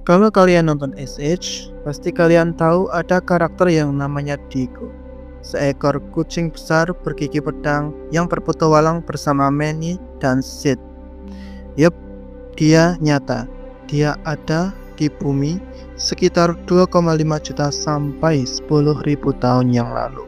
Kalau kalian nonton SH, pasti kalian tahu ada karakter yang namanya Digo, seekor kucing besar bergigi pedang yang berpetualang bersama Manny dan Sid. Yup, dia nyata. Dia ada di bumi sekitar 2,5 juta sampai 10.000 tahun yang lalu.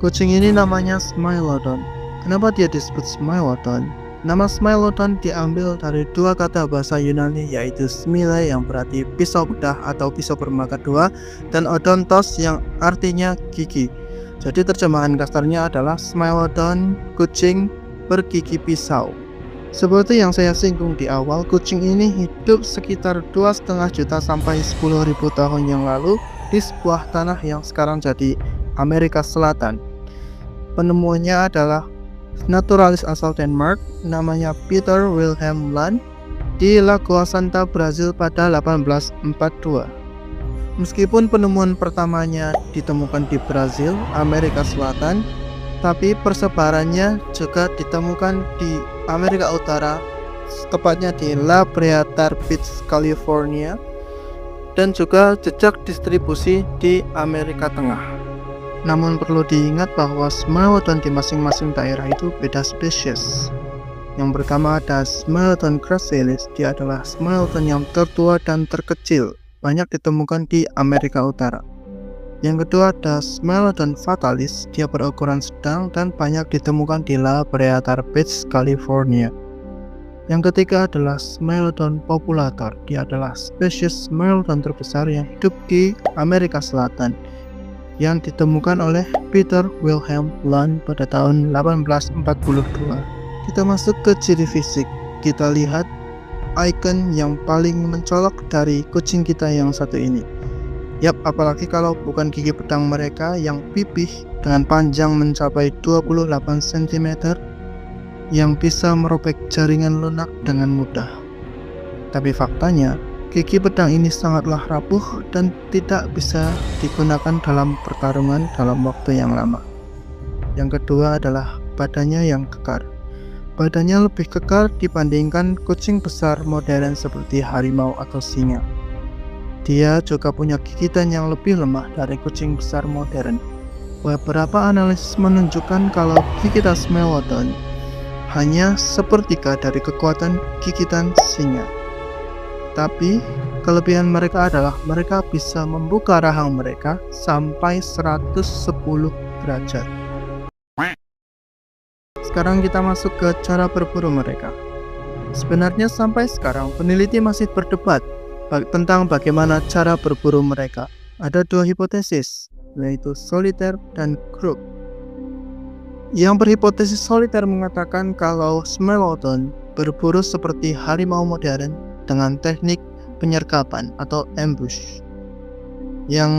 Kucing ini namanya Smilodon. Kenapa dia disebut Smilodon? Nama Smilodon diambil dari dua kata bahasa Yunani, yaitu smile yang berarti pisau bedah atau pisau bermata dua, dan odontos yang artinya gigi. Jadi terjemahan kasarnya adalah Smilodon, kucing bergigi pisau. Seperti yang saya singgung di awal, kucing ini hidup sekitar 2,5 juta sampai 10.000 tahun yang lalu di sebuah tanah yang sekarang jadi Amerika Selatan. Penemuannya adalah naturalis asal Denmark, namanya Peter Wilhelm Land, di Lagoa Santa, Brazil pada 1842. Meskipun penemuan pertamanya ditemukan di Brazil, Amerika Selatan, tapi persebarannya juga ditemukan di Amerika Utara, tepatnya di La Brea Beach, California, dan juga jejak distribusi di Amerika Tengah. Namun perlu diingat bahwa Smilodon di masing-masing daerah itu beda spesies. Yang pertama ada Smilodon gracilis, dia adalah Smilodon yang tertua dan terkecil, banyak ditemukan di Amerika Utara. Yang kedua ada Smilodon fatalis, dia berukuran sedang dan banyak ditemukan di La Brea Beach, California. Yang ketiga adalah Smilodon populator, dia adalah spesies Smilodon terbesar yang hidup di Amerika Selatan, yang ditemukan oleh Peter Wilhelm Land pada tahun 1842. Kita masuk ke ciri fisik. Kita lihat icon yang paling mencolok dari kucing kita yang satu ini. Yap, apalagi kalau bukan gigi pedang mereka yang pipih dengan panjang mencapai 28 cm yang bisa merobek jaringan lunak dengan mudah. Tapi faktanya, gigi pedang ini sangatlah rapuh dan tidak bisa digunakan dalam pertarungan dalam waktu yang lama. Yang kedua adalah badannya yang kekar. Badannya lebih kekar dibandingkan kucing besar modern seperti harimau atau singa. Dia juga punya gigitan yang lebih lemah dari kucing besar modern. Beberapa analisis menunjukkan kalau gigitan Smilodon hanya sepertiga dari kekuatan gigitan singa. Tapi kelebihan mereka adalah mereka bisa membuka rahang mereka sampai 110 derajat. Sekarang kita masuk ke cara berburu mereka. Sebenarnya sampai sekarang peneliti masih berdebat tentang bagaimana cara berburu mereka. Ada dua hipotesis, yaitu soliter dan grup. Yang berhipotesis soliter mengatakan kalau Smilodon berburu seperti harimau modern dengan teknik penyergapan atau ambush. Yang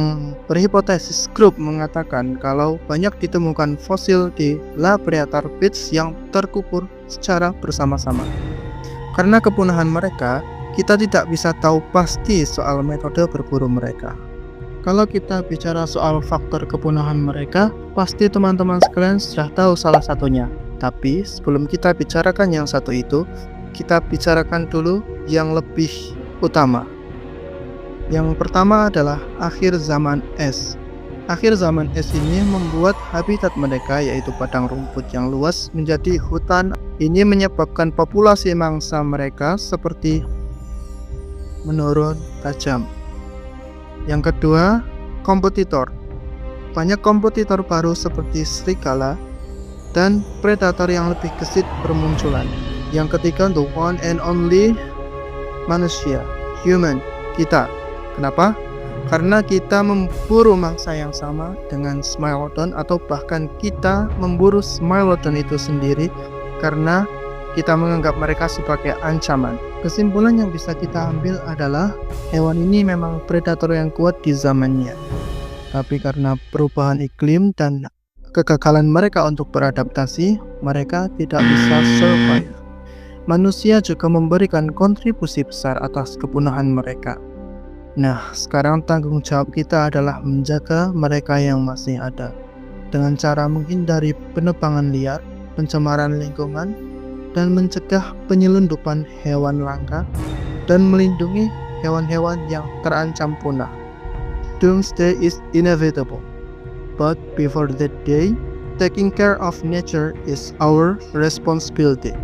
berhipotesis grup mengatakan kalau banyak ditemukan fosil di La Brea Beach yang terkubur secara bersama-sama. Karena kepunahan mereka, kita tidak bisa tahu pasti soal metode berburu mereka. Kalau kita bicara soal faktor kepunahan mereka, pasti teman-teman sekalian sudah tahu salah satunya. Tapi sebelum kita bicarakan yang satu itu, kita bicarakan dulu yang lebih utama. Yang pertama adalah akhir zaman es. Akhir zaman es ini membuat habitat mereka, yaitu padang rumput yang luas, menjadi hutan. Ini menyebabkan populasi mangsa mereka seperti menurun tajam. Yang kedua, kompetitor. Banyak kompetitor baru seperti serigala dan predator yang lebih gesit bermunculan. Yang ketiga, the one and only manusia, human, kita. Kenapa? Karena kita memburu mangsa yang sama dengan Smilodon, atau bahkan kita memburu Smilodon itu sendiri karena kita menganggap mereka sebagai ancaman. Kesimpulan yang bisa kita ambil adalah hewan ini memang predator yang kuat di zamannya. Tapi karena perubahan iklim dan kegagalan mereka untuk beradaptasi, mereka tidak bisa survive. Manusia juga memberikan kontribusi besar atas kepunahan mereka. Nah, sekarang tanggung jawab kita adalah menjaga mereka yang masih ada dengan cara menghindari penebangan liar, pencemaran lingkungan, dan mencegah penyelundupan hewan langka, dan melindungi hewan-hewan yang terancam punah. Doomsday is inevitable, but before that day, taking care of nature is our responsibility.